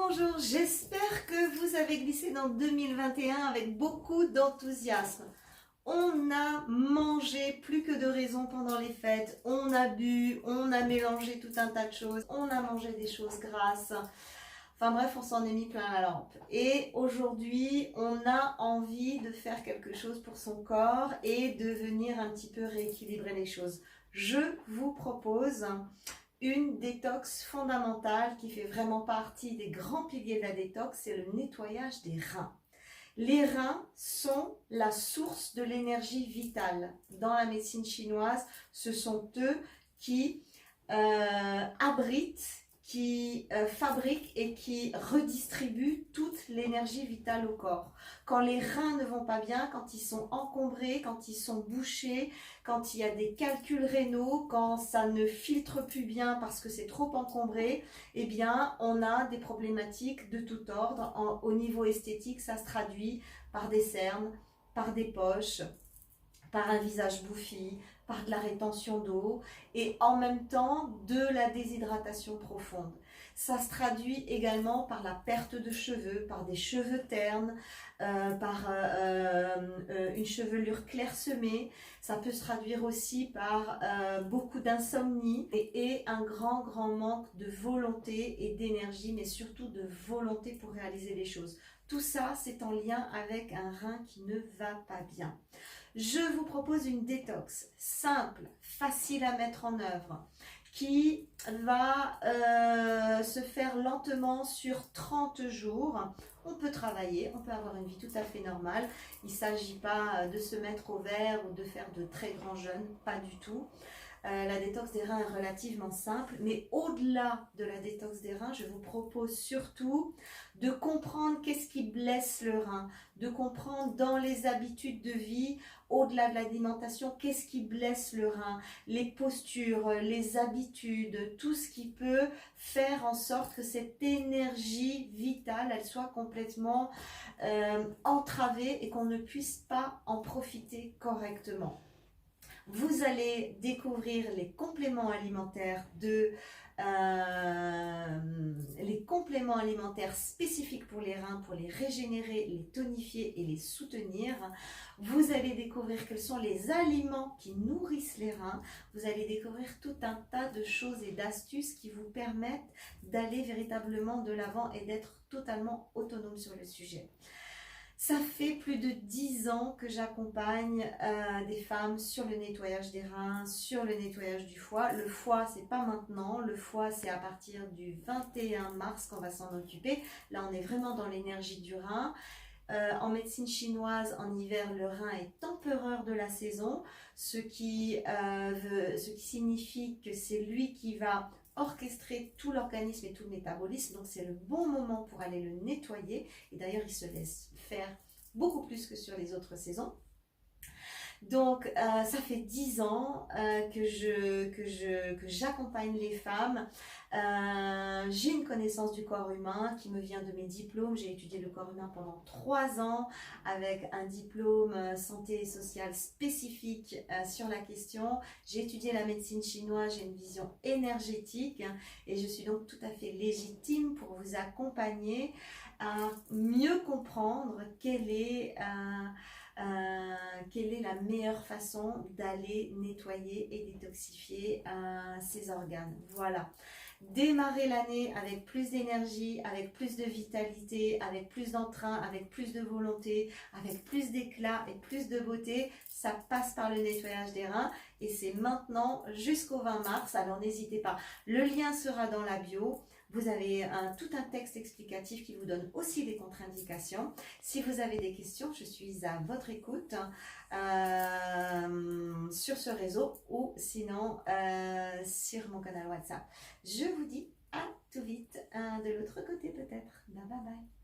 Bonjour, j'espère que vous avez glissé dans 2021 avec beaucoup d'enthousiasme. On a mangé plus que de raison pendant les fêtes, on a bu, on a mélangé tout un tas de choses, on a mangé des choses grasses. Enfin bref, on s'en est mis plein la lampe. Et aujourd'hui, on a envie de faire quelque chose pour son corps et de venir un petit peu rééquilibrer les choses. Je vous propose une détox fondamentale qui fait vraiment partie des grands piliers de la détox, c'est le nettoyage des reins. Les reins sont la source de l'énergie vitale. Dans la médecine chinoise, ce sont eux qui abritent, qui fabriquent et qui redistribuent toute l'énergie vitale au corps. Quand les reins ne vont pas bien, quand ils sont encombrés, quand ils sont bouchés, quand il y a des calculs rénaux, quand ça ne filtre plus bien parce que c'est trop encombré, eh bien on a des problématiques de tout ordre. Au niveau esthétique, ça se traduit par des cernes, par des poches, par un visage bouffi, par de la rétention d'eau et en même temps de la déshydratation profonde. Ça se traduit également par la perte de cheveux, par des cheveux ternes, par une chevelure clairsemée. Ça peut se traduire aussi par beaucoup d'insomnie et un grand manque de volonté et d'énergie, mais surtout de volonté pour réaliser les choses. Tout ça, c'est en lien avec un rein qui ne va pas bien. Je vous propose une détox simple, facile à mettre en œuvre, qui va se faire lentement sur 30 jours. On peut travailler, on peut avoir une vie tout à fait normale. Il ne s'agit pas de se mettre au vert ou de faire de très grands jeûnes, pas du tout. La détox des reins est relativement simple, mais au-delà de la détox des reins, je vous propose surtout de comprendre qu'est-ce qui blesse le rein, de comprendre dans les habitudes de vie, au-delà de l'alimentation, qu'est-ce qui blesse le rein, les postures, les habitudes, tout ce qui peut faire en sorte que cette énergie vitale, elle soit complètement entravée et qu'on ne puisse pas en profiter correctement. Vous allez découvrir les compléments alimentaires les compléments alimentaires spécifiques pour les reins, pour les régénérer, les tonifier et les soutenir. Vous allez découvrir quels sont les aliments qui nourrissent les reins. Vous allez découvrir tout un tas de choses et d'astuces qui vous permettent d'aller véritablement de l'avant et d'être totalement autonome sur le sujet. Ça fait plus de 10 ans que j'accompagne des femmes sur le nettoyage des reins, sur le nettoyage du foie. Le foie, c'est pas maintenant. Le foie, c'est à partir du 21 mars qu'on va s'en occuper. Là, on est vraiment dans l'énergie du rein. En médecine chinoise, en hiver, le rein est empereur de la saison, ce qui signifie que c'est lui qui va orchestrer tout l'organisme et tout le métabolisme. Donc c'est le bon moment pour aller le nettoyer. Et d'ailleurs, il se laisse faire beaucoup plus que sur les autres saisons. Donc ça fait 10 ans que j'accompagne les femmes. J'ai une connaissance du corps humain qui me vient de mes diplômes. J'ai étudié le corps humain pendant 3 ans avec un diplôme santé et sociale spécifique sur la question. J'ai étudié la médecine chinoise, j'ai une vision énergétique et je suis donc tout à fait légitime pour vous accompagner à mieux comprendre quelle est la meilleure façon d'aller nettoyer et détoxifier ces organes. Voilà. Démarrer l'année avec plus d'énergie, avec plus de vitalité, avec plus d'entrain, avec plus de volonté, avec plus d'éclat et plus de beauté, ça passe par le nettoyage des reins et c'est maintenant jusqu'au 20 mars. Alors n'hésitez pas, le lien sera dans la bio. Vous avez tout un texte explicatif qui vous donne aussi des contre-indications. Si vous avez des questions, je suis à votre écoute sur ce réseau ou sinon sur mon canal WhatsApp. Je vous dis à tout vite de l'autre côté peut-être. Bye bye bye.